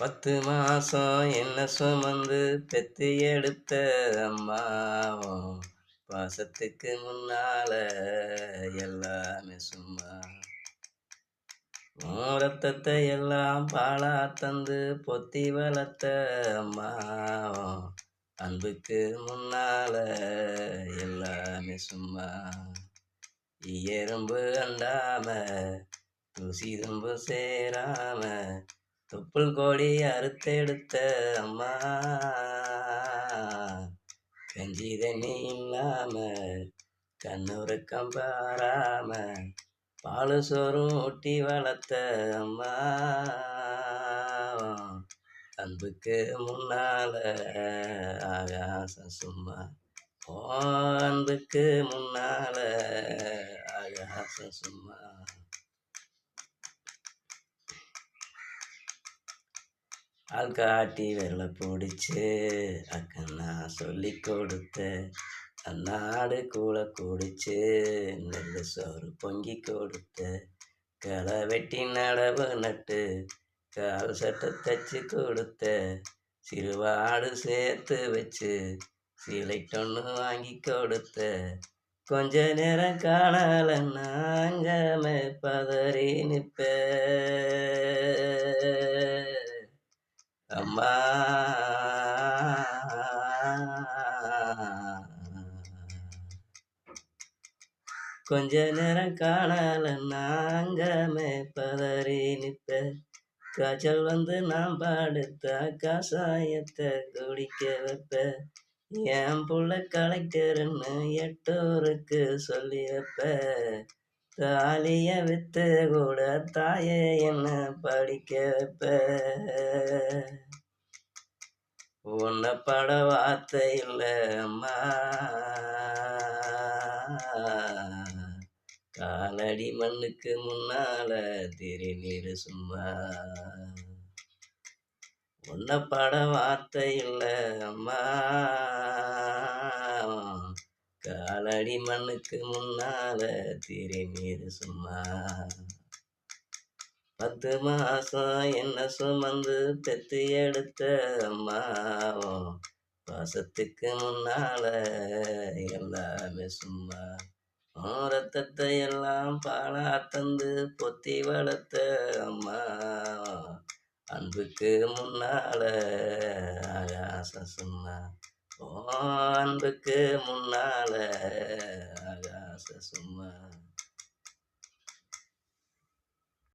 10 மாசம் என்ன சுமந்து பெத்து எடுத்த அம்மாவும் பாசத்துக்கு முன்னால எல்லாமே சும்மா. உன் ரத்தத்தை எல்லாம் பாலா தந்து பொத்தி வளர்த்த அம்மாவும் அன்புக்கு முன்னால எல்லாமே சும்மா. எறும்பு அண்டாம தூசி தும்பு சேராம தொப்புள் கொடி அறுத்தெடுத்த அம்மா. கஞ்சி தண்ணி இல்லாம கண்ணுறக்கம் பாராம பாலு சோறும் ஊட்டி வளர்த்த அம்மா. அன்புக்கு முன்னால ஆகாசம் சும்மா. ஓ, அன்புக்கு முன்னால ஆகாசம் சும்மா. ஆள் காட்டி வெள்ள பிடிச்சு அக்கண்ணா சொல்லி கொடுத்த அந்நாடு கூட குடிச்சு நெல்லு சோறு பொங்கி கொடுத்த களை வெட்டி நடவு நட்டு கால் சட்டை தச்சு கொடுத்த சிறுவாடு சேர்த்து வச்சு சீலைட்டொன்று வாங்கி கொடுத்த கொஞ்ச நேரம் காணலன்னா அங்கமே பதறி நிற்ப அம்மா. கொஞ்ச நேரம் காணலன்னா அங்கமே பதறி நிற்ப. காய்ச்சல் வந்து நான் படுத்தா கசாயத்தை குடிக்க வைப்ப. என் புள்ள கலெக்டர்னு எட்டூருக்கு சொல்லி வைப்ப. தாலிய வித்து கூட தாயே என்ன படிக்க வைப்ப. உன்னை பட வார்த்தை இல்லை அம்மா. காலடி மண்ணுக்கு முன்னால திருநீரு சும்மா. உன்னை பட வார்த்தை இல்லை அம்மா. காலடி மண்ணுக்கு முன்னால திருநீரு சும்மா. 10 மாசம் என்ன சுமந்து பெத்து எடுத்த அம்மாவும் பாசத்துக்கு முன்னால எல்லாமே சும்மா. உன் ரத்தத்தை எல்லாம் பாலா தந்து பொத்தி வளர்த்த அம்மா. அன்புக்கு முன்னால ஆகாசம் சும்மா. ஓ, அன்புக்கு முன்னால ஆகாசம் சும்மா.